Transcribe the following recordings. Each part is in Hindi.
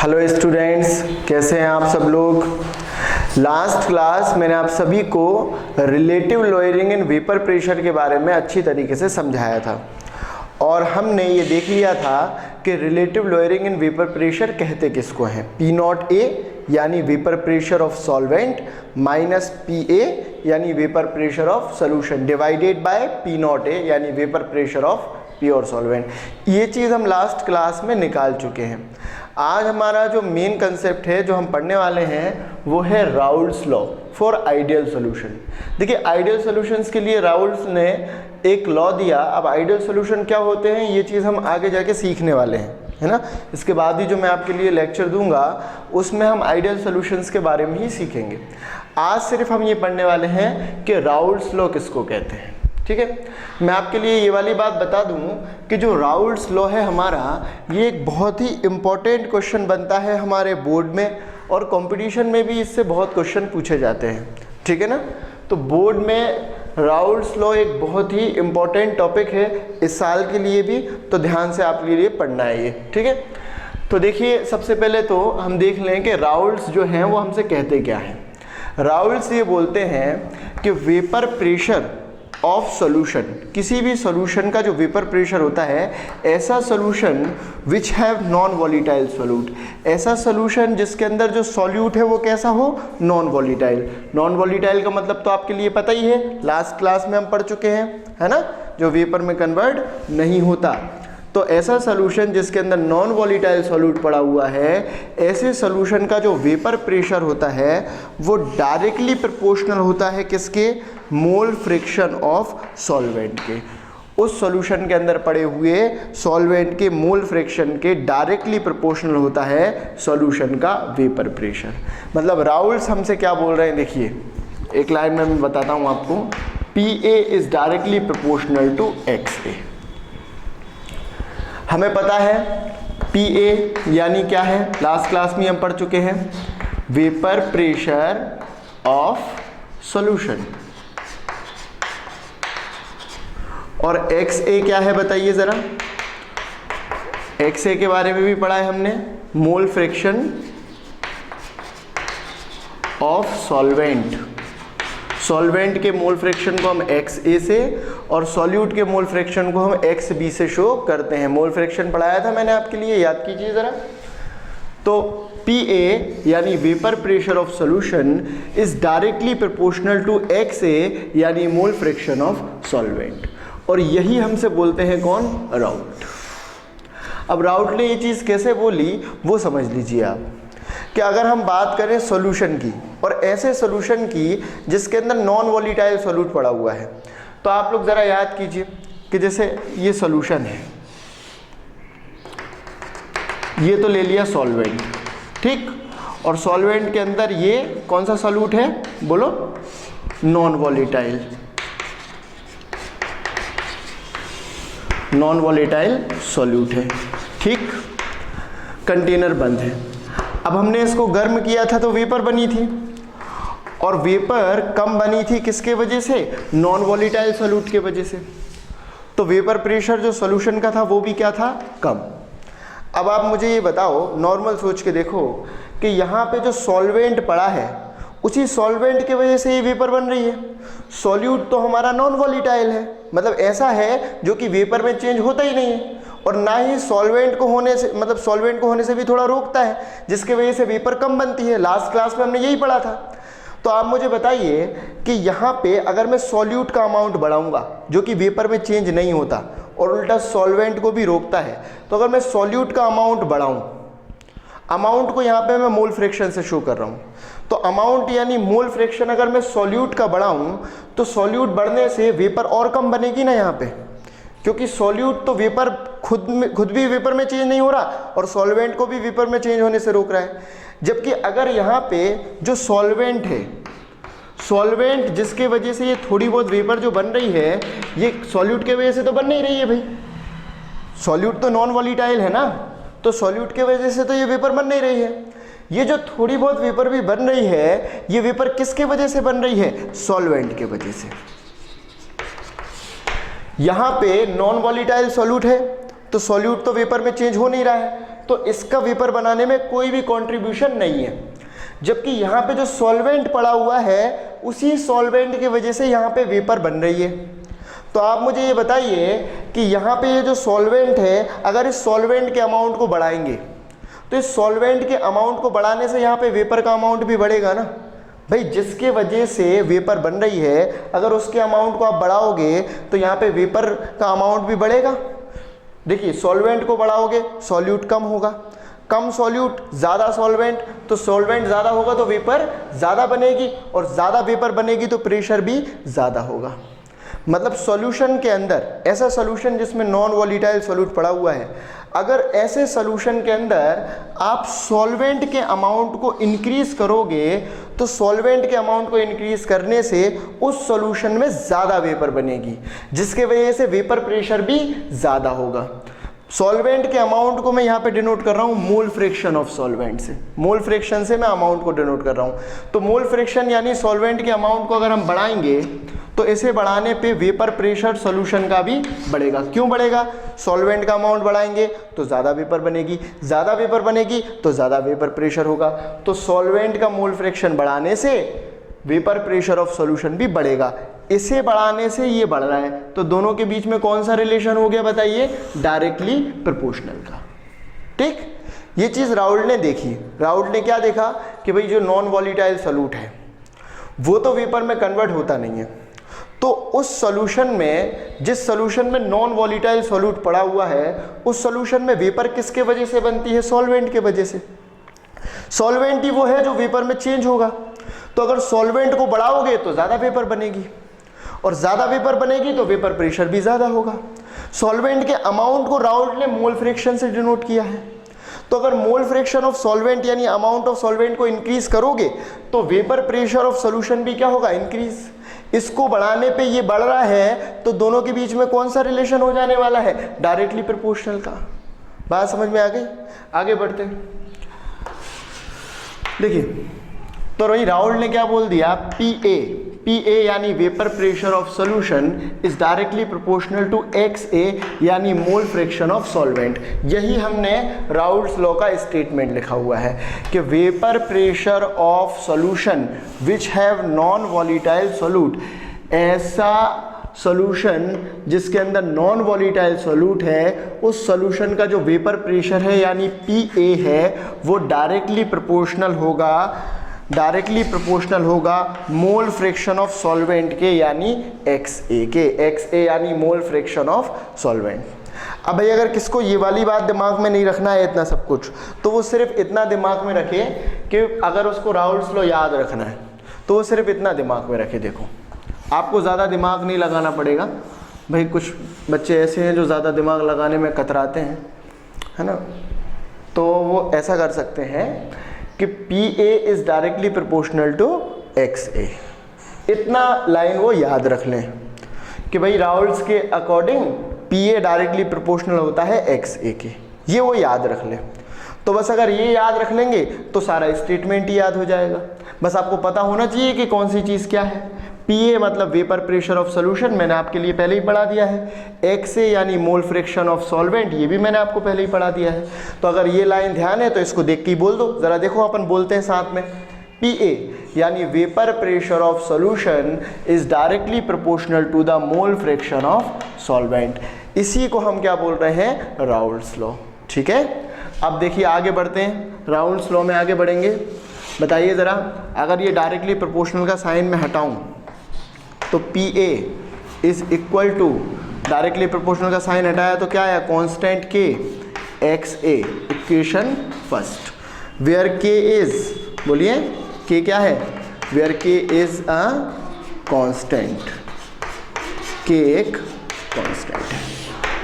हेलो स्टूडेंट्स, कैसे हैं आप सब लोग। लास्ट क्लास मैंने आप सभी को relative lowering in vapour pressure के बारे में अच्छी तरीके से समझाया था और हमने ये देख लिया था कि relative lowering in vapour pressure कहते किसको हैं। पी नॉट ए यानी vapour pressure of solvent minus P A यानी vapour pressure of solution divided by P naught A यानी vapour pressure of pure solvent. ये चीज़ हम लास्ट क्लास में निकाल चुके हैं। आज हमारा जो मेन कंसेप्ट है जो हम पढ़ने वाले हैं वो है Raoult's law for ideal solution. देखिए, आइडियल सॉल्यूशंस के लिए राउल्स ने एक लॉ दिया। अब आइडियल सॉल्यूशन क्या होते हैं ये चीज़ हम आगे जाके सीखने वाले हैं, है ना। इसके बाद ही जो मैं आपके लिए लेक्चर दूंगा उसमें हम आइडियल सॉल्यूशंस के बारे में ही सीखेंगे। आज सिर्फ हम ये पढ़ने वाले हैं कि राउल्स लॉ किसको कहते हैं। ठीक है, मैं आपके लिए ये वाली बात बता दूं कि जो राउल्स लॉ है हमारा, ये एक बहुत ही इम्पॉर्टेंट क्वेश्चन बनता है हमारे बोर्ड में और कंपटीशन में भी इससे बहुत क्वेश्चन पूछे जाते हैं। ठीक है ना, तो बोर्ड में राउल्स लॉ एक बहुत ही इम्पॉर्टेंट टॉपिक है इस साल के लिए भी, तो ध्यान से आपके लिए पढ़ना है ये। ठीक है, तो देखिए, सबसे पहले तो हम देख लें कि राउल्स जो हैं वो हमसे कहते क्या हैं। राउल्स ये बोलते हैं कि वेपर प्रेशर ऑफ सॉल्यूशन, किसी भी सॉल्यूशन का जो वेपर प्रेशर होता है, ऐसा solution which have non volatile solute, ऐसा सॉल्यूशन जिसके अंदर जो सॉल्यूट है वो कैसा हो, नॉन वॉलीटाइल। नॉन वॉलीटाइल का मतलब तो आपके लिए पता ही है, लास्ट क्लास में हम पढ़ चुके हैं, है ना, जो वेपर में कन्वर्ट नहीं होता। तो ऐसा सॉल्यूशन जिसके अंदर नॉन वॉलीटाइल सॉल्यूट पड़ा हुआ है, ऐसे सॉल्यूशन का जो वेपर प्रेशर होता है वो डायरेक्टली प्रोपोर्शनल होता है किसके, मोल फ्रिक्शन ऑफ सॉल्वेंट के। उस सॉल्यूशन के अंदर पड़े हुए सॉल्वेंट के मोल फ्रिक्शन के डायरेक्टली प्रोपोर्शनल होता है सॉल्यूशन का वेपर प्रेशर। मतलब राउल्स हमसे क्या बोल रहे हैं, देखिए एक लाइन में मैं बताता हूँ आपको। P A is directly proportional to X A. हमें पता है पी ए यानी क्या है, लास्ट क्लास में हम पढ़ चुके हैं, वेपर प्रेशर ऑफ सॉल्यूशन। और एक्स ए क्या है बताइए ज़रा। एक्स ए के बारे में भी पढ़ा है हमने, मोल फ्रिक्शन ऑफ सॉल्वेंट। सॉल्वेंट के मोल फ्रिक्शन को हम एक्स ए से और सॉल्यूट के मोल फ्रिक्शन को हम एक्स बी से शो करते हैं। मोल फ्रिक्शन पढ़ाया था मैंने आपके लिए, याद कीजिए ज़रा। तो पी ए यानी vapour pressure of solution is directly proportional to X A यानी मोल फ्रिक्शन ऑफ सॉल्वेंट। और यही हमसे बोलते हैं कौन, राउल्ट। अब राउल्ट ने ये चीज़ कैसे बोली वो समझ लीजिए आप, कि अगर हम बात करें सॉल्यूशन की और ऐसे सॉल्यूशन की जिसके अंदर नॉन वॉलीटाइल सॉल्यूट पड़ा हुआ है, तो आप लोग ज़रा याद कीजिए कि जैसे ये सॉल्यूशन है, ये तो ले लिया सॉल्वेंट, ठीक, और सॉल्वेंट के अंदर ये कौन सा सॉल्यूट है बोलो, non volatile, non volatile solute है, ठीक, कंटेनर बंद है। अब हमने इसको गर्म किया था तो वेपर बनी थी, और वेपर कम बनी थी किसके वजह से, नॉन वॉलीटाइल सॉल्यूट के वजह से। तो वेपर प्रेशर जो सॉल्यूशन का था वो भी क्या था, कम। अब आप मुझे ये बताओ, नॉर्मल सोच के देखो कि यहाँ पे जो सॉल्वेंट पड़ा है उसी सॉल्वेंट की वजह से ये वेपर बन रही है। सॉल्यूट तो हमारा नॉन वॉलीटाइल है, मतलब ऐसा है जो कि वेपर में चेंज होता ही नहीं है, और ना ही सॉल्वेंट को होने से, मतलब सॉल्वेंट को होने से भी थोड़ा रोकता है, जिसके वजह से वेपर कम बनती है। लास्ट क्लास में हमने यही पढ़ा था। तो आप मुझे बताइए कि यहाँ पे अगर मैं सॉल्यूट का अमाउंट बढ़ाऊंगा जो कि वेपर में चेंज नहीं होता और उल्टा सॉल्वेंट को भी रोकता है, तो अगर मैं सॉल्यूट का अमाउंट बढ़ाऊं, अमाउंट को यहाँ पे मैं मोल फ्रिक्शन से शो कर रहा हूँ, तो अमाउंट यानी मोल फ्रिक्शन अगर मैं सॉल्यूट का बढ़ाऊं तो सॉल्यूट बढ़ने से वेपर और कम बनेगी ना यहाँ पे, क्योंकि सॉल्यूट तो वेपर खुद भी वेपर में चेंज नहीं हो रहा और सॉल्वेंट को भी वेपर में चेंज होने से रोक रहा है। जबकि अगर यहाँ पे जो सॉल्वेंट है, सॉल्वेंट जिसके वजह से ये थोड़ी बहुत वेपर जो बन रही है, ये सॉल्यूट के वजह से तो बन नहीं रही है भाई, सॉल्यूट तो नॉन वॉलीटाइल है ना, तो सॉल्यूट के वजह से तो ये वेपर बन नहीं रही है। ये जो थोड़ी बहुत वेपर भी बन रही है, ये वेपर किसके वजह से बन रही है, सॉल्वेंट के वजह से। यहाँ पे नॉन वॉलीटाइल सॉल्यूट है तो सॉल्यूट तो वेपर में चेंज हो नहीं रहा है, तो इसका वेपर बनाने में कोई भी कंट्रीब्यूशन नहीं है। जबकि यहाँ पे जो सॉल्वेंट पड़ा हुआ है उसी सॉल्वेंट की वजह से यहाँ पे वेपर बन रही है। तो आप मुझे ये बताइए कि यहाँ पे ये जो सॉल्वेंट है, अगर इस सॉल्वेंट के अमाउंट को बढ़ाएंगे तो इस सॉल्वेंट के अमाउंट को बढ़ाने से यहाँ पे वेपर का अमाउंट भी बढ़ेगा ना भाई। जिसके वजह से वेपर बन रही है, अगर उसके अमाउंट को आप बढ़ाओगे तो यहाँ पे वेपर का अमाउंट भी बढ़ेगा। देखिए सॉल्वेंट को बढ़ाओगे सॉल्यूट कम होगा, कम सॉल्यूट ज़्यादा सॉल्वेंट, तो सॉल्वेंट ज़्यादा होगा तो वेपर ज़्यादा बनेगी, और ज़्यादा वेपर बनेगी तो प्रेशर भी ज़्यादा होगा। मतलब सॉल्यूशन के अंदर, ऐसा सॉल्यूशन जिसमें नॉन वॉलीटाइल सॉल्यूट पड़ा हुआ है, अगर ऐसे सॉल्यूशन के अंदर आप सॉल्वेंट के अमाउंट को इंक्रीज करोगे तो सॉल्वेंट के अमाउंट को इंक्रीज करने से उस सॉल्यूशन में ज़्यादा वेपर बनेगी, जिसके वजह से वेपर प्रेशर भी ज़्यादा होगा। सॉल्वेंट के अमाउंट को मैं यहाँ पे डिनोट कर रहा हूँ मोल फ्रैक्शन ऑफ सॉल्वेंट से, मोल फ्रैक्शन से मैं अमाउंट को डिनोट कर रहा हूँ। तो मोल फ्रैक्शन यानी सॉल्वेंट के अमाउंट को अगर हम बढ़ाएंगे तो इसे बढ़ाने पे वेपर प्रेशर सॉल्यूशन का भी बढ़ेगा। क्यों बढ़ेगा? सॉल्वेंट का अमाउंट बढ़ाएंगे तो ज़्यादा वेपर बनेगी, ज़्यादा वेपर बनेगी तो ज़्यादा वेपर प्रेशर होगा। तो सॉल्वेंट का मोल फ्रैक्शन बढ़ाने से वेपर प्रेशर ऑफ सॉल्यूशन भी बढ़ेगा, इसे बढ़ाने से ये बढ़ रहा है। तो दोनों के बीच में कौन सा रिलेशन हो गया बताइए? डायरेक्टली प्रोपोर्शनल का। ठीक, ये चीज़ राउल्ट ने देखी। राउल्ट ने क्या देखा कि भाई जो नॉन वॉलीटाइल सॉल्यूट है वो तो वेपर में कन्वर्ट होता नहीं है, तो उस सॉल्यूशन में, जिस सॉल्यूशन में नॉन वॉलीटाइल सॉल्यूट पड़ा हुआ है, उस सॉल्यूशन में वेपर किसके वजह से बनती है? सॉल्वेंट के वजह से। सॉल्वेंट ही वो है जो वेपर में चेंज होगा। तो अगर सॉल्वेंट को बढ़ाओगे तो ज़्यादा वेपर बनेगी, और ज़्यादा वेपर बनेगी तो वेपर प्रेशर भी ज़्यादा होगा। सॉल्वेंट के अमाउंट को राउल्ट ने मोल फ्रैक्शन से डिनोट किया है। तो अगर मोल फ्रैक्शन ऑफ सॉल्वेंट यानी अमाउंट ऑफ सॉल्वेंट को इंक्रीज करोगे तो वेपर प्रेशर ऑफ सॉल्यूशन भी क्या होगा? इंक्रीज। इसको बढ़ाने पे ये बढ़ रहा है, तो दोनों के बीच में कौन सा रिलेशन हो जाने वाला है? डायरेक्टली प्रोपोर्शनल का। बात समझ में आ गई? आगे बढ़ते हैं। देखिए, तो वही राउल्ट ने क्या बोल दिया? PA यानी vapour pressure of solution is directly proportional to XA यानी मोल फ्रैक्शन ऑफ सॉल्वेंट। यही हमने राउल्ट्स लॉ का स्टेटमेंट लिखा हुआ है कि vapour pressure of solution which have non volatile solute, ऐसा सॉल्यूशन जिसके अंदर नॉन वॉलीटाइल सॉल्यूट है, उस सॉल्यूशन का जो वेपर प्रेशर है यानी PA है वो डायरेक्टली प्रोपोर्शनल होगा मोल फ्रैक्शन ऑफ सॉल्वेंट के यानी XA के। XA यानी मोल फ्रैक्शन ऑफ सॉल्वेंट। अब भाई अगर किसको ये वाली बात दिमाग में नहीं रखना है इतना सब कुछ, तो वो सिर्फ इतना दिमाग में रखे कि अगर उसको राउल्ट्स लॉ याद रखना है तो वो सिर्फ इतना दिमाग में रखे। देखो, आपको ज़्यादा दिमाग नहीं लगाना पड़ेगा भाई। कुछ बच्चे ऐसे हैं जो ज़्यादा दिमाग लगाने में कतराते हैं, है ना, तो वो ऐसा कर सकते हैं कि PA is directly proportional to XA। इतना लाइन वो याद रख लें कि भाई राउल्ट्स के अकॉर्डिंग PA डायरेक्टली प्रोपोर्शनल होता है XA के, ये वो याद रख लें। तो बस अगर ये याद रख लेंगे तो सारा स्टेटमेंट ही याद हो जाएगा। बस आपको पता होना चाहिए कि कौन सी चीज़ क्या है। PA मतलब वेपर प्रेशर ऑफ सॉल्यूशन, मैंने आपके लिए पहले ही पढ़ा दिया है। XA यानी मोल फ्रैक्शन ऑफ सॉल्वेंट, ये भी मैंने आपको पहले ही पढ़ा दिया है। तो अगर ये लाइन ध्यान है तो इसको देख के ही बोल दो। ज़रा देखो, अपन बोलते हैं साथ में। PA यानी vapour pressure of solution is directly proportional to the mole fraction of solvent. इसी को हम क्या बोल रहे हैं? Raoult's law. ठीक है, अब देखिए आगे बढ़ते हैं, राउल्ट्स लॉ में आगे बढ़ेंगे। बताइए ज़रा, अगर ये डायरेक्टली प्रोपोर्शनल का साइन में हटाऊं तो PA is equal to, directly proportional का साइन हटाया तो क्या है? Constant K XA, equation first. Where K is, बोलिए K क्या है? Where K is a constant, K एक कांस्टेंट है,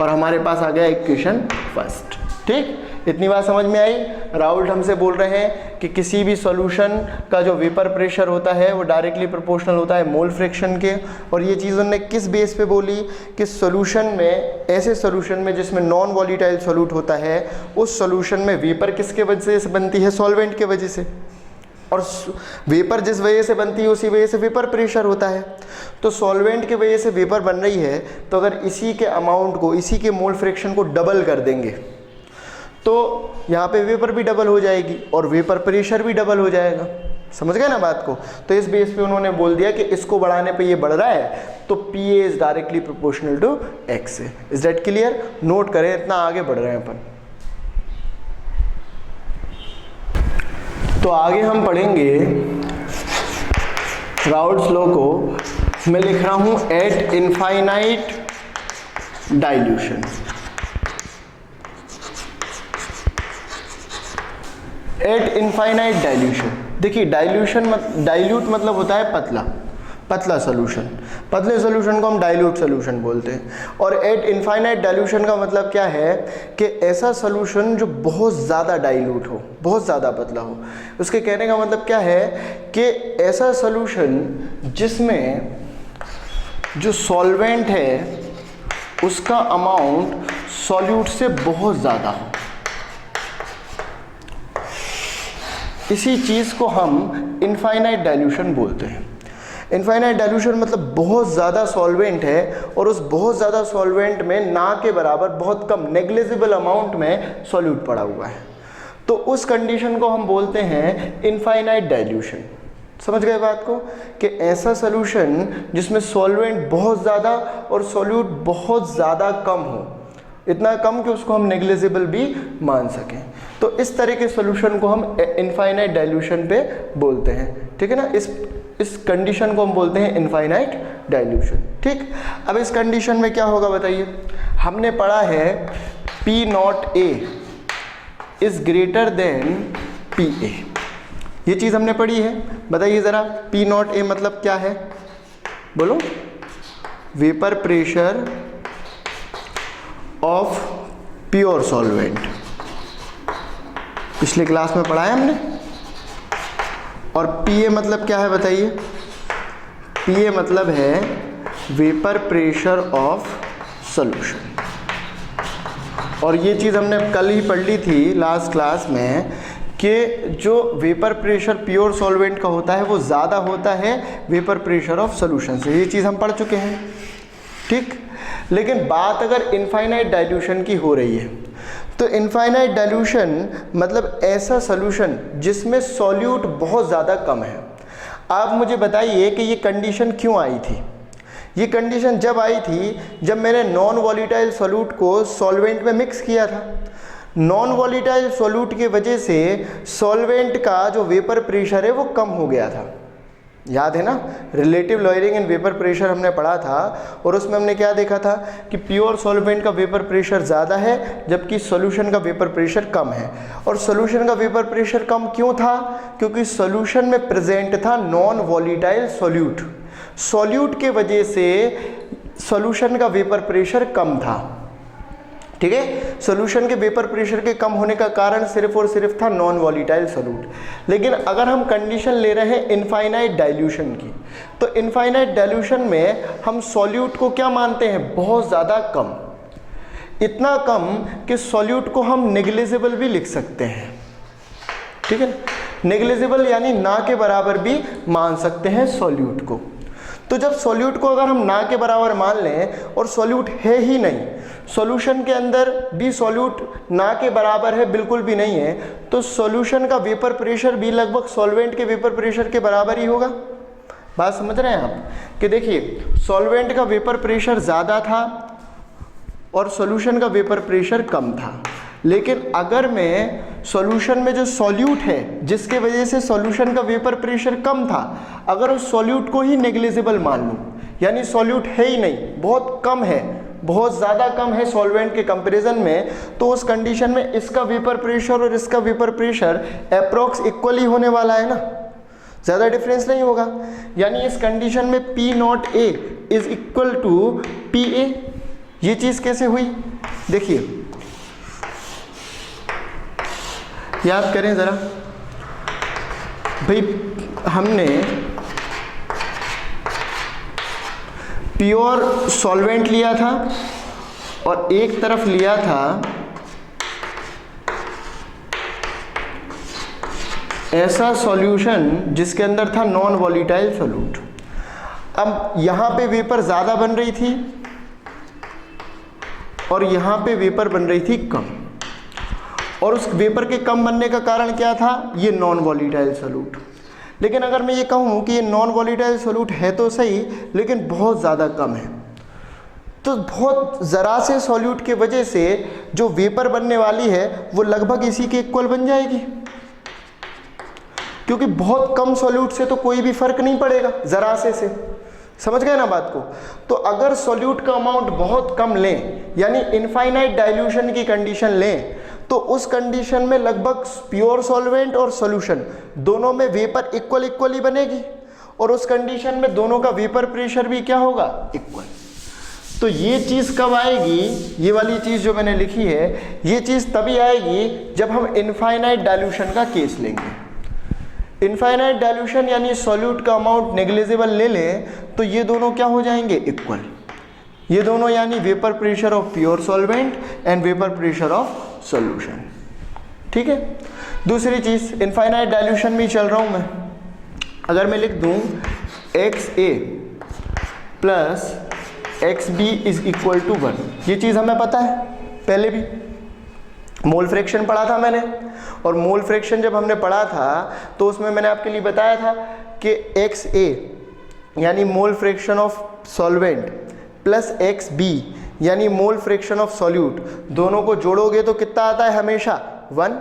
और हमारे पास आ गया इक्वेशन फर्स्ट। ठीक, इतनी बात समझ में आई? राउल्ट हमसे बोल रहे हैं कि किसी भी सॉल्यूशन का जो वेपर प्रेशर होता है वो डायरेक्टली प्रोपोर्शनल होता है मोल फ्रैक्शन के। और ये चीज़ उन्होंने किस बेस पे बोली? कि सॉल्यूशन में, ऐसे सॉल्यूशन में जिसमें नॉन वॉलीटाइल सॉल्यूट होता है, उस सॉल्यूशन में वेपर किसके वजह से बनती है? सॉल्वेंट के वजह से। और वेपर जिस वजह से बनती है उसी वजह से वेपर प्रेशर होता है। तो सॉल्वेंट की वजह से वेपर बन रही है, तो अगर इसी के अमाउंट को, इसी के मोल फ्रैक्शन को डबल कर देंगे तो यहाँ पे वेपर भी डबल हो जाएगी और वेपर प्रेशर भी डबल हो जाएगा। समझ गए ना बात को। तो इस बेस पे उन्होंने बोल दिया कि इसको बढ़ाने पे ये बढ़ रहा है, तो PA is directly proportional to X है। Is that clear? नोट करें, इतना आगे बढ़ रहे हैं अपन। तो आगे हम पढ़ेंगे राउल्ट्स लॉ को। मैं लिख रहा हूं eight infinite dilution. Eight infinite dilution, देखिए डाइल्यूट मतलब होता है पतला सोल्यूशन। पतले सोल्यूशन को हम डाइल्यूट सोल्यूशन बोलते हैं। और एट इनफाइनाइट डाइल्यूशन का मतलब क्या है कि ऐसा सोल्यूशन जो बहुत ज़्यादा डाइल्यूट हो, बहुत ज़्यादा पतला हो। उसके कहने का मतलब क्या है कि ऐसा सोल्यूशन जिसमें जो सॉल्वेंट है उसका अमाउंट सॉल्यूट से बहुत ज़्यादा हो। इसी चीज़ को हम इनफाइनाइट डाइल्यूशन बोलते हैं। इनफाइनाइट डाइल्यूशन मतलब बहुत ज़्यादा सॉल्वेंट है और उस बहुत ज़्यादा सॉल्वेंट में ना के बराबर बहुत कम नेग्लिजिबल अमाउंट में सॉल्यूट पड़ा हुआ है, तो उस कंडीशन को हम बोलते हैं इनफाइनाइट डाइल्यूशन। समझ गए बात को कि ऐसा सोल्यूशन जिसमें सॉल्वेंट बहुत ज़्यादा और सॉल्यूट बहुत ज़्यादा कम हो, इतना कम कि उसको हम नेग्लिजिबल भी मान सकें। तो इस तरह के सॉल्यूशन को हम इनफाइनाइट डाइल्यूशन पे बोलते हैं। ठीक है ना, इस कंडीशन को हम बोलते हैं इनफाइनाइट डाइल्यूशन। ठीक, अब इस कंडीशन में क्या होगा बताइए। हमने पढ़ा है P0A is greater than PA, ये चीज़ हमने पढ़ी है। बताइए ज़रा P0A मतलब क्या है, बोलो। Vapour pressure of pure solvent, पिछले क्लास में पढ़ा है हमने। और PA मतलब क्या है बताइए। PA मतलब है वेपर प्रेशर ऑफ सॉल्यूशन। और ये चीज़ हमने कल ही पढ़ ली थी लास्ट क्लास में कि जो वेपर प्रेशर प्योर सॉल्वेंट का होता है वो ज़्यादा होता है वेपर प्रेशर ऑफ सॉल्यूशन से। ये चीज़ हम पढ़ चुके हैं। ठीक, लेकिन बात अगर इनफाइनाइट डाइल्यूशन की हो रही है तो इनफाइनाइट डाइल्यूशन मतलब ऐसा सॉल्यूशन जिसमें सॉल्यूट बहुत ज़्यादा कम है। आप मुझे बताइए कि ये कंडीशन क्यों आई थी। ये कंडीशन जब आई थी जब मैंने नॉन वॉलीटाइल सॉल्यूट को सॉल्वेंट में मिक्स किया था। नॉन वॉलीटाइल सॉल्यूट की वजह से सॉल्वेंट का जो वेपर प्रेशर है वो कम हो गया था। याद है ना, relative lawyering and vapour pressure हमने पढ़ा था और उसमें हमने क्या देखा था कि प्योर सॉल्वेंट का वेपर प्रेशर ज़्यादा है जबकि सॉल्यूशन का वेपर प्रेशर कम है। और सॉल्यूशन का वेपर प्रेशर कम क्यों था, क्योंकि सॉल्यूशन में प्रेजेंट था नॉन वॉलीटाइल सॉल्यूट। सॉल्यूट के वजह से सॉल्यूशन का वेपर प्रेशर कम था। ठीक है, सॉल्यूशन के वेपर प्रेशर के कम होने का कारण सिर्फ और सिर्फ था नॉन वॉलीटाइल सॉल्यूट। लेकिन अगर हम कंडीशन ले रहे हैं इनफाइनाइट डाइल्यूशन की, तो इनफाइनाइट डाइल्यूशन में हम सॉल्यूट को क्या मानते हैं, बहुत ज़्यादा कम। इतना कम कि सॉल्यूट को हम नेग्लिजिबल भी लिख सकते हैं। ठीक है, नेग्लिजिबल यानी ना के बराबर भी मान सकते हैं सॉल्यूट को। तो जब सॉल्यूट को अगर हम ना के बराबर मान लें और सॉल्यूट है ही नहीं, सॉल्यूशन के अंदर भी सॉल्यूट ना के बराबर है, बिल्कुल भी नहीं है, तो सॉल्यूशन का वेपर प्रेशर भी लगभग सॉल्वेंट के वेपर प्रेशर के बराबर ही होगा। बात समझ रहे हैं आप कि देखिए सॉल्वेंट का वेपर प्रेशर ज़्यादा था और सॉल्यूशन का वेपर प्रेशर कम था। लेकिन अगर मैं सॉल्यूशन में जो सॉल्यूट है जिसके वजह से सॉल्यूशन का वेपर प्रेशर कम था, अगर उस सॉल्यूट को ही नेग्लिजिबल मान लूँ, यानी सॉल्यूट है ही नहीं, बहुत कम है, बहुत ज़्यादा कम है सॉल्वेंट के कंपैरिजन में, तो उस कंडीशन में इसका वेपर प्रेशर और इसका वेपर प्रेशर अप्रॉक्स इक्वली होने वाला है ना, ज़्यादा डिफरेंस नहीं होगा। यानी इस कंडीशन में P0A is equal to PA। ये चीज़ कैसे हुई देखिए, याद करें ज़रा भाई, हमने प्योर सॉल्वेंट लिया था और एक तरफ लिया था ऐसा सॉल्यूशन जिसके अंदर था नॉन वॉलीटाइल सॉल्यूट। अब यहाँ पे वेपर ज़्यादा बन रही थी और यहाँ पे वेपर बन रही थी कम। और उस वेपर के कम बनने का कारण क्या था, ये नॉन वॉलीटाइल सोल्यूट। लेकिन अगर मैं ये कहूँ कि ये नॉन वॉलीटाइल सोल्यूट है तो सही, लेकिन बहुत ज़्यादा कम है, तो बहुत ज़रा से सॉल्यूट के वजह से जो वेपर बनने वाली है वो लगभग इसी के इक्वल बन जाएगी, क्योंकि बहुत कम सॉल्यूट से तो कोई भी फर्क नहीं पड़ेगा ज़रा से। समझ गए ना बात को। तो अगर सॉल्यूट का अमाउंट बहुत कम लें, यानी इनफाइनाइट डाइल्यूशन की कंडीशन लें, तो उस कंडीशन में लगभग प्योर सॉल्वेंट और सॉल्यूशन दोनों में वेपर इक्वल ही बनेगी, और उस कंडीशन में दोनों का वेपर प्रेशर भी क्या होगा, इक्वल। तो ये चीज़ कब आएगी, ये वाली चीज़ जो मैंने लिखी है, ये चीज़ तभी आएगी जब हम इनफाइनाइट डाइल्यूशन का केस लेंगे। इनफाइनाइट डाइल्यूशन यानी सॉल्यूट का अमाउंट नेग्लिजिबल ले लें, तो ये दोनों क्या हो जाएंगे, इक्वल। ये दोनों यानी vapour pressure of pure solvent and vapour pressure of solution. ठीक है। दूसरी चीज़, इनफाइनाइट डाइल्यूशन में चल रहा हूँ मैं, अगर मैं लिख दूँ XA plus XB is equal to 1, ये चीज़ हमें पता है, पहले भी मोल फ्रैक्शन पढ़ा था मैंने, और मोल फ्रैक्शन जब हमने पढ़ा था तो उसमें मैंने आपके लिए बताया था कि XA यानी mole fraction of solvent plus XB यानी मोल फ्रैक्शन ऑफ सॉल्यूट, दोनों को जोड़ोगे तो कितना आता है, हमेशा 1।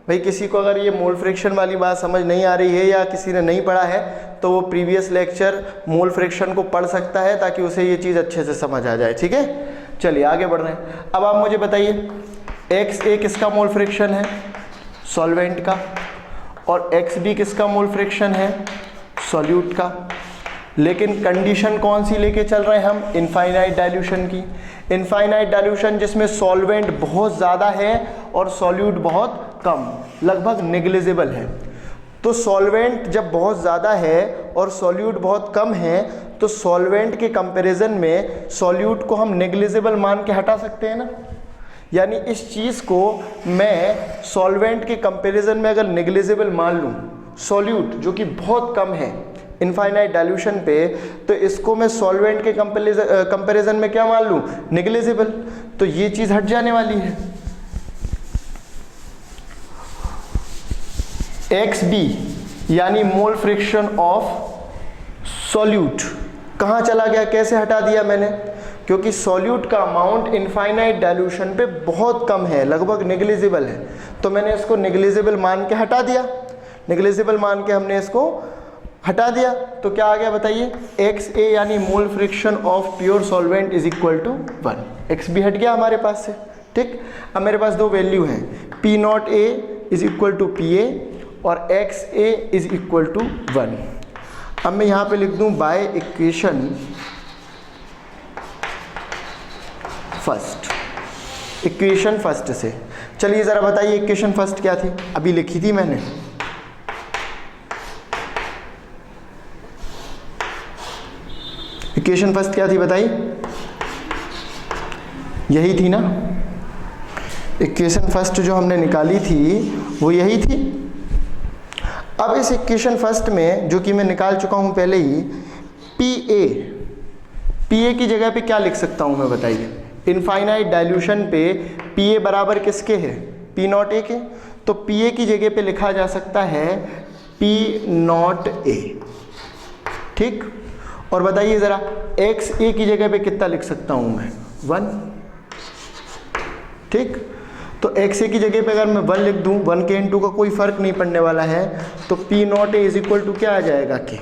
भाई किसी को अगर ये मोल फ्रैक्शन वाली बात समझ नहीं आ रही है या किसी ने नहीं पढ़ा है, तो वो प्रीवियस लेक्चर मोल फ्रैक्शन को पढ़ सकता है, ताकि उसे ये चीज़ अच्छे से समझ आ जाए। ठीक है, चलिए आगे बढ़ रहे हैं। अब आप मुझे बताइए, XA किसका मोल फ्रैक्शन है, सॉल्वेंट का, और XB किसका मोल फ्रैक्शन है, सॉल्यूट का। लेकिन कंडीशन कौन सी लेके चल रहे हैं हम, इनफाइनाइट डाइल्यूशन की। इनफाइनाइट डाइल्यूशन जिसमें सॉल्वेंट बहुत ज़्यादा है और सॉल्यूट बहुत कम, लगभग नेग्लिजिबल है। तो सॉल्वेंट जब बहुत ज़्यादा है और सॉल्यूट बहुत कम है, तो सॉल्वेंट के कंपैरिजन में सॉल्यूट को हम नेग्लिजिबल मान के हटा सकते हैं ना। यानी इस चीज़ को मैं सॉल्वेंट के कंपैरिजन में अगर नेग्लिजिबल मान लूँ, सॉल्यूट जो कि बहुत कम है इनफाइनाइट डाइल्यूशन पे, तो इसको मैं सॉल्वेंट के कंपैरिजन में क्या मान लूँ, नेग्लिजिबल, तो ये चीज़ हट जाने वाली है। XB यानी मोल फ्रिक्शन ऑफ सॉल्यूट कहाँ चला गया, कैसे हटा दिया मैंने, क्योंकि सॉल्यूट का अमाउंट इनफाइनाइट डाइल्यूशन पे बहुत कम है, लगभग नेग्लिजिबल है, तो मैंने इसको नेग्लिजिबल मान के हटा दिया। नेग्लिजिबल मान के हमने इसको हटा दिया, तो क्या आ गया बताइए, XA यानी mole friction of pure solvent is equal to 1। XB हट गया हमारे पास से। ठीक, अब मेरे पास दो वैल्यू हैं, P0A is equal to PA और XA इज इक्वल टू 1। अब मैं यहाँ पे लिख दूँ by equation first, equation first से। चलिए ज़रा बताइए इक्वेशन फर्स्ट क्या थी, अभी लिखी थी मैंने, इक्वेशन फर्स्ट क्या थी बताइए, यही थी ना। इक्वेशन फर्स्ट जो हमने निकाली थी वो यही थी। अब इस इक्वेशन फर्स्ट में जो कि मैं निकाल चुका हूँ पहले ही, PA की जगह पे क्या लिख सकता हूँ मैं बताइए, इनफाइनाइट डाइल्यूशन पे PA बराबर किसके है, P0A के, तो PA की जगह पे लिखा जा सकता है P0A। ठीक, और बताइए ज़रा XA की जगह पे कितना लिख सकता हूँ मैं, 1। ठीक, तो XA की जगह पे अगर मैं 1 लिख दूँ, 1 के इंटू का कोई फ़र्क नहीं पड़ने वाला है, तो P0A इज इक्वल टू क्या आ जाएगा, K।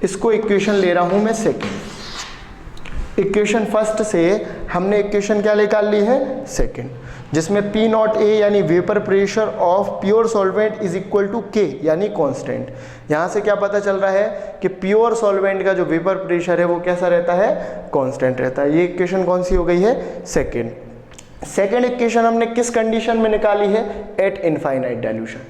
इसको इक्वेशन ले रहा हूँ मैं सेकेंड। इक्वेशन फर्स्ट से हमने इक्वेशन क्या निकाल ली है, सेकेंड, जिसमें P0A यानी vapour pressure of pure solvent is equal to K यानी कांस्टेंट। यहाँ से क्या पता चल रहा है कि प्योर सॉल्वेंट का जो वेपर प्रेशर है वो कैसा रहता है, कांस्टेंट रहता है। ये इक्वेशन कौन सी हो गई है, सेकेंड। सेकेंड इक्वेशन हमने किस कंडीशन में निकाली है, एट इनफाइनाइट डाइल्यूशन।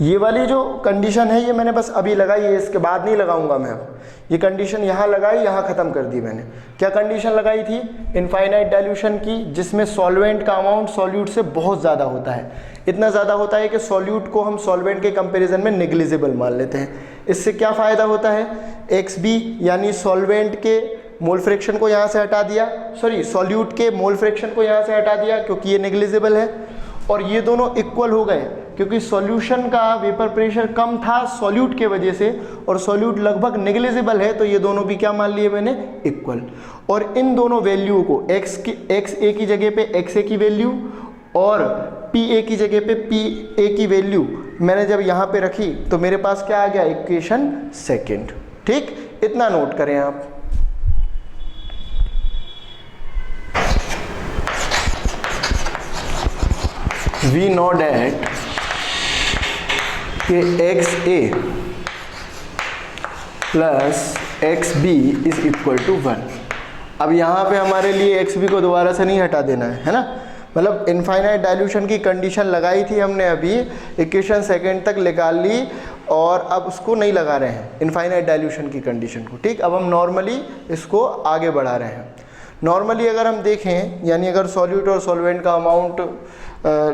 ये वाली जो कंडीशन है ये मैंने बस अभी लगाई है, इसके बाद नहीं लगाऊंगा मैं। अब ये कंडीशन यहाँ लगाई, यहाँ ख़त्म कर दी मैंने। क्या कंडीशन लगाई थी, इनफाइनाइट डाइल्यूशन की, जिसमें सॉल्वेंट का अमाउंट सॉल्यूट से बहुत ज़्यादा होता है, इतना ज़्यादा होता है कि सॉल्यूट को हम सॉल्वेंट के कंपैरिजन में नेग्लिजिबल मान लेते हैं। इससे क्या फ़ायदा होता है, XB यानी सॉल्वेंट के मोल फ्रैक्शन को यहाँ से हटा दिया, सॉरी सॉल्यूट के मोल फ्रैक्शन को यहाँ से हटा दिया क्योंकि ये नेग्लिजिबल है, और ये दोनों इक्वल हो गए क्योंकि सॉल्यूशन का वेपर प्रेशर कम था सॉल्यूट के वजह से, और सॉल्यूट लगभग नेग्लिजिबल है, तो ये दोनों भी क्या मान लिए मैंने, इक्वल। और इन दोनों वैल्यू को एक्स ए की जगह पे एक्स ए की वैल्यू और पी ए की जगह पे पी ए की वैल्यू मैंने जब यहाँ पे रखी तो मेरे पास क्या आ गया, इक्वेशन सेकेंड। ठीक, इतना नोट करें आप। वी नो डैट कि x a plus x B is equal to 1। अब यहाँ पे हमारे लिए एक्स बी को दोबारा से नहीं हटा देना है ना, मतलब इनफाइनाइट डाइल्यूशन की कंडीशन लगाई थी हमने, अभी इक्वेशन सेकेंड तक निकाल ली और अब उसको नहीं लगा रहे हैं इनफाइनाइट डाइल्यूशन की कंडीशन को। ठीक, अब हम नॉर्मली इसको आगे बढ़ा रहे हैं। नॉर्मली अगर हम देखें, यानी अगर सॉल्यूट और सॉल्वेंट का अमाउंट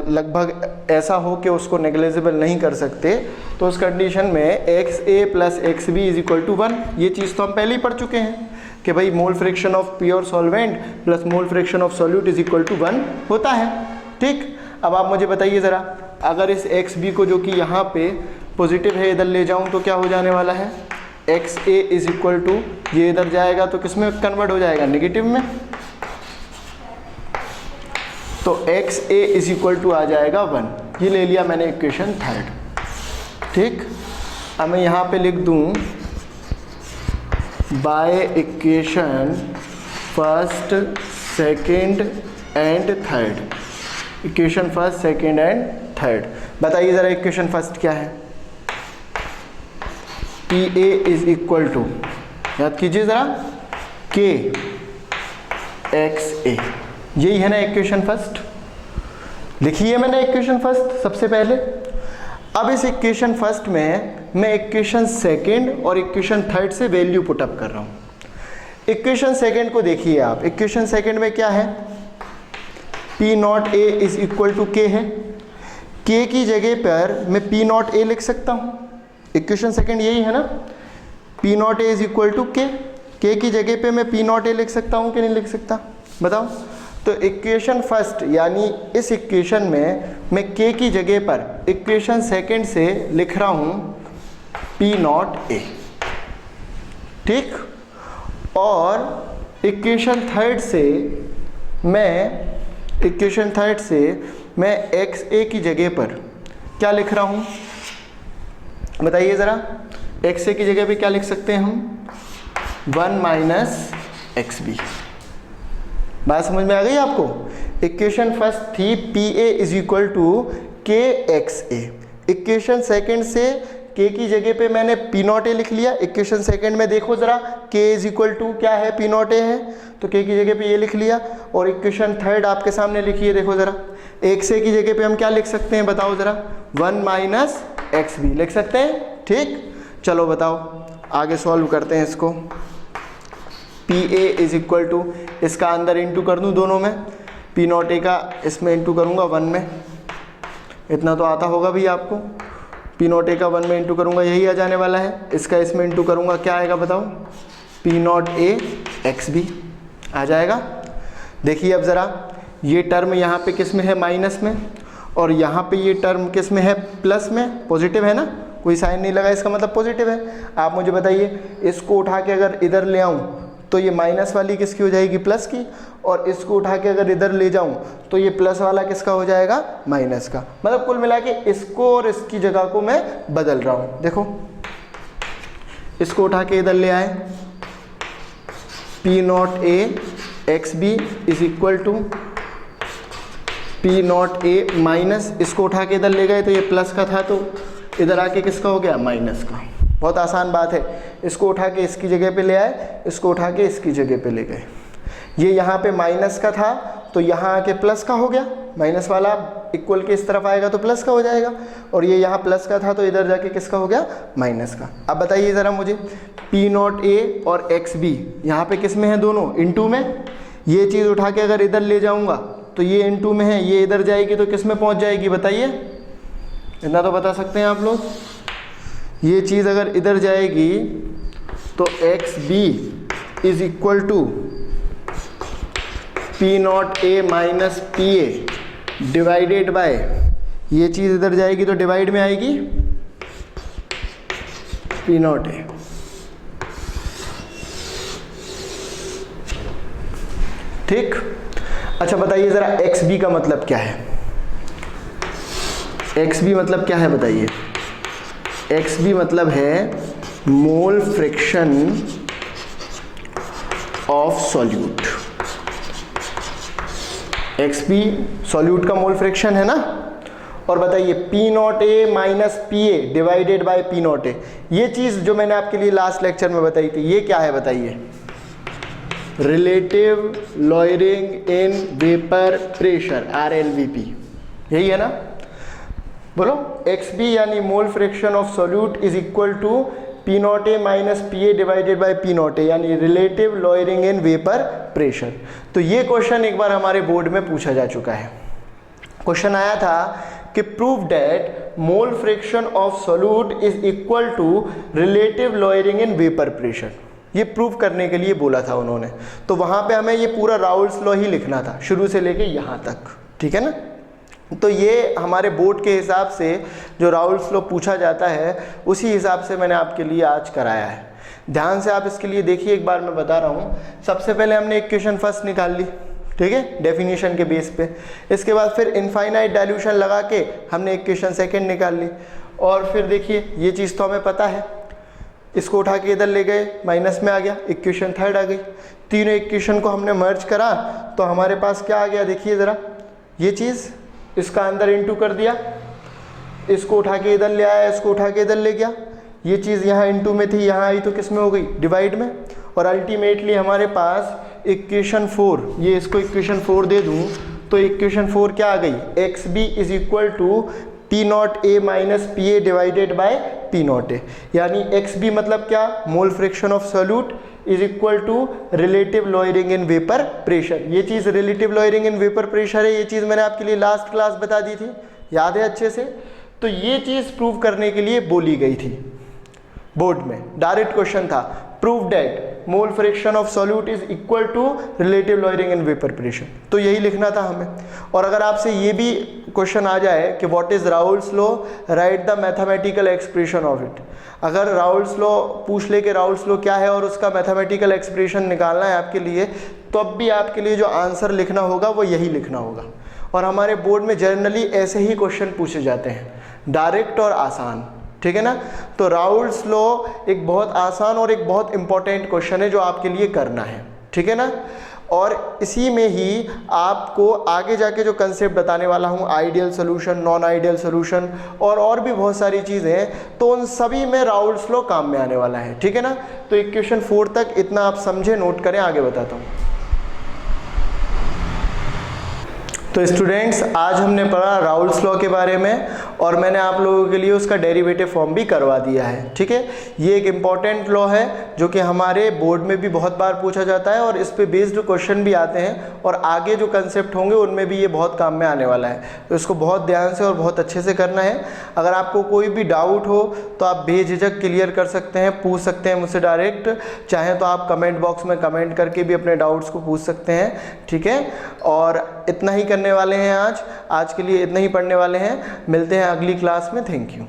लगभग ऐसा हो कि उसको नेग्लिजिबल नहीं कर सकते, तो उस कंडीशन में x a plus x B is equal to 1, ये चीज़ तो हम पहले ही पढ़ चुके हैं कि भाई mole fraction of pure solvent plus mole fraction of solute is equal to 1 होता है। ठीक, अब आप मुझे बताइए ज़रा, अगर इस एक्स बी को जो कि यहाँ पे पॉजिटिव है इधर ले जाऊँ तो क्या हो जाने वाला है, x A is equal to, ये इधर जाएगा तो किस में कन्वर्ट हो जाएगा, नेगेटिव में, तो X A is equal to आ जाएगा 1। ये ले लिया मैंने इक्वेशन थर्ड। ठीक, अब मैं यहाँ पे लिख दूँ by equation first second and third, equation first second and third. बताइए ज़रा इक्वेशन फर्स्ट क्या है, P A is equal to, याद कीजिए ज़रा, के एक्स ए, यही है ना इक्वेशन फर्स्ट। लिखिए मैंने इक्वेशन फर्स्ट सबसे पहले। अब इस इक्वेशन फर्स्ट में मैं इक्वेशन सेकेंड और इक्वेशन थर्ड से वैल्यू पुट अप कर रहा हूँ। इक्वेशन सेकेंड को देखिए आप, इक्वेशन सेकेंड में क्या है, P naught A is equal to K है, के की जगह पर मैं पी नॉट ए लिख सकता हूँ। इक्वेशन सेकेंड यही है ना, P naught A is equal to K की जगह पे मैं पी नॉट ए लिख सकता हूँ कि नहीं लिख सकता, बताओ। तो इक्वेशन फर्स्ट यानी इस इक्वेशन में मैं के की जगह पर इक्वेशन सेकेंड से लिख रहा हूँ पी नॉट ए। ठीक, और इक्वेशन थर्ड से मैं एक्स ए की जगह पर क्या लिख रहा हूँ, बताइए ज़रा। एक्स ए की जगह पे क्या लिख सकते हैं हम, 1 माइनस एक्स बी। बात समझ में आ गई आपको। इक्वेशन फर्स्ट थी P A is equal to K X A, equation second से के की जगह पे मैंने पी नॉट ए लिख लिया। इक्वेशन सेकेंड में देखो ज़रा, के इज इक्वल टू क्या है, पी नॉट ए है, तो के की जगह पे ये लिख लिया। और इक्वेशन थर्ड आपके सामने लिखिए, देखो ज़रा, एक्स ए की जगह पे हम क्या लिख सकते हैं, बताओ ज़रा, 1 माइनस एक्स बी लिख सकते हैं। ठीक, चलो बताओ आगे सॉल्व करते हैं इसको। P A is equal to, इसका अंदर इंटू कर दूँ दोनों में, पी नॉट ए का इसमें इंटू करूँगा 1 में, इतना तो आता होगा भी आपको। पी नॉट ए का 1 में इंटू करूँगा, यही आ जाने वाला है। इसका इसमें इंटू करूँगा, क्या आएगा बताओ, P naught A X B आ जाएगा। देखिए अब ज़रा, ये टर्म यहाँ पे किस में है, माइनस में, और यहाँ पे ये टर्म किस में है, प्लस में, पॉजिटिव है ना, कोई साइन नहीं लगा, इसका मतलब पॉजिटिव है। आप मुझे बताइए, इसको उठा के अगर इधर ले आऊँ तो ये माइनस वाली किसकी हो जाएगी, प्लस की, और इसको उठा के अगर इधर ले जाऊं तो ये प्लस वाला किसका हो जाएगा, माइनस का। मतलब कुल मिला के इसको और इसकी जगह को मैं बदल रहा हूं। देखो, इसको उठा के इधर ले आए, P naught A X B is equal to P naught A minus, इसको उठा के इधर ले गए तो ये प्लस का था, तो इधर आके किसका हो गया, माइनस का। बहुत आसान बात है, इसको उठा के इसकी जगह पे ले आए, इसको उठा के इसकी जगह पे ले गए। ये यहाँ पे माइनस का था तो यहाँ आके प्लस का हो गया, माइनस वाला इक्वल के इस तरफ आएगा तो प्लस का हो जाएगा, और ये यहाँ प्लस का था तो इधर जाके किसका हो गया, माइनस का। अब बताइए ज़रा मुझे, पी नॉट ए और एक्स बी यहाँ पे किस में है, दोनों इनटू में। ये चीज़ उठा के अगर इधर ले जाऊँगा तो ये इनटू में है, ये इधर जाएगी तो किस में पहुँच जाएगी, बताइए। इतना तो बता सकते हैं आप लोग। ये चीज़ अगर इधर जाएगी तो X B is equal to P naught A minus P A divided by, ये चीज़ इधर जाएगी तो डिवाइड में आएगी पी नॉट ए। ठीक, अच्छा बताइए ज़रा एक्स बी का मतलब क्या है? एक्स बी मतलब क्या है बताइए? एक्स बी मतलब है mole fraction of solute. X B solute का मोल फ्रैक्शन है ना। और बताइए P naught A minus P A divided by P naught A, ये चीज़ जो मैंने आपके लिए लास्ट लेक्चर में बताई थी, ये क्या है बताइए? Relative lowering in vapour pressure, RLVP, यही है ना। बोलो, एक्स बी यानी mole fraction of solute is equal to P naught A minus P A divided by P naught A, यानी relative lowering in vapour pressure. तो ये क्वेश्चन एक बार हमारे बोर्ड में पूछा जा चुका है। क्वेश्चन आया था कि prove that mole fraction of solute is equal to relative lowering in vapour pressure. ये प्रूव करने के लिए बोला था उन्होंने, तो वहाँ पे हमें ये पूरा राउल्स लॉ ही लिखना था शुरू से लेके यहाँ तक, ठीक है ना। तो ये हमारे बोर्ड के हिसाब से जो राउल्स लॉ पूछा जाता है उसी हिसाब से मैंने आपके लिए आज कराया है। ध्यान से आप इसके लिए देखिए, एक बार मैं बता रहा हूँ। सबसे पहले हमने इक्वेशन फर्स्ट निकाल ली, ठीक है, डेफिनेशन के बेस पे। इसके बाद फिर इनफाइनाइट डाइल्यूशन लगा के हमने इक्वेशन सेकंड निकाल ली। और फिर देखिए ये चीज़ तो हमें पता है, इसको उठा के इधर ले गए, माइनस में आ गया, इक्वेशन थर्ड आ गई। तीनों इक्वेशन को हमने मर्ज करा तो हमारे पास क्या आ गया देखिए ज़रा, ये चीज़ इसका अंदर इनटू कर दिया, इसको उठा के इधर ले आया, इसको उठा के इधर ले गया, ये चीज़ यहाँ इनटू में थी, यहाँ आई तो किस में हो गई? डिवाइड में। और अल्टीमेटली हमारे पास इक्वेशन 4, ये इसको इक्वेशन 4 दे दूँ तो इक्वेशन 4 क्या आ गई? X B is equal to P naught A minus P A divided by P naught A, यानी एक्स बी मतलब क्या? Mole fraction of solute is equal to relative lowering in vapour pressure. ये चीज़ relative lowering in vapour pressure है, ये चीज़ मैंने आपके लिए लास्ट क्लास बता दी थी, याद है अच्छे से। तो ये चीज़ प्रूव करने के लिए बोली गई थी बोर्ड में, डायरेक्ट क्वेश्चन था, prove that mole fraction of solute is equal to relative lowering in vapour pressure. तो यही लिखना था हमें। और अगर आपसे ये भी क्वेश्चन आ जाए कि what is Raoult's law, right the mathematical expression of it. अगर राउल्स लॉ पूछ ले कि राउल्स लॉ क्या है और उसका मैथमेटिकल एक्सप्रेशन निकालना है आपके लिए, तो अब भी आपके लिए जो आंसर लिखना होगा वो यही लिखना होगा। और हमारे बोर्ड में जनरली ऐसे ही क्वेश्चन पूछे जाते हैं, डायरेक्ट और आसान, ठीक है ना। तो राउल्स लॉ एक बहुत आसान और एक बहुत इंपॉर्टेंट क्वेश्चन है जो आपके लिए करना है, ठीक है ना। और इसी में ही आपको आगे जाके जो कंसेप्ट बताने वाला हूँ, ideal solution, non ideal solution और भी बहुत सारी चीज़ें, तो उन सभी में राउल्स लॉ काम में आने वाला है, ठीक है ना। तो इक्वेशन 4 तक इतना आप समझे, नोट करें, आगे बताता हूँ। तो स्टूडेंट्स, आज हमने पढ़ा राउल्स लॉ के बारे में और मैंने आप लोगों के लिए उसका डेरिवेटिव फॉर्म भी करवा दिया है, ठीक है। ये एक इम्पॉर्टेंट लॉ है जो कि हमारे बोर्ड में भी बहुत बार पूछा जाता है और इस पे बेस्ड क्वेश्चन भी आते हैं और आगे जो कंसेप्ट होंगे उनमें भी ये बहुत काम में आने वाला है। तो इसको बहुत ध्यान से और बहुत अच्छे से करना है। अगर आपको कोई भी डाउट हो तो आप बेझिझक क्लियर कर सकते हैं, पूछ सकते हैं मुझसे डायरेक्ट, चाहे तो आप कमेंट बॉक्स में कमेंट करके भी अपने डाउट्स को पूछ सकते हैं, ठीक है। और इतना ही करने वाले हैं आज के लिए, इतना ही पढ़ने वाले हैं। मिलते हैं अगली क्लास में। Thank you.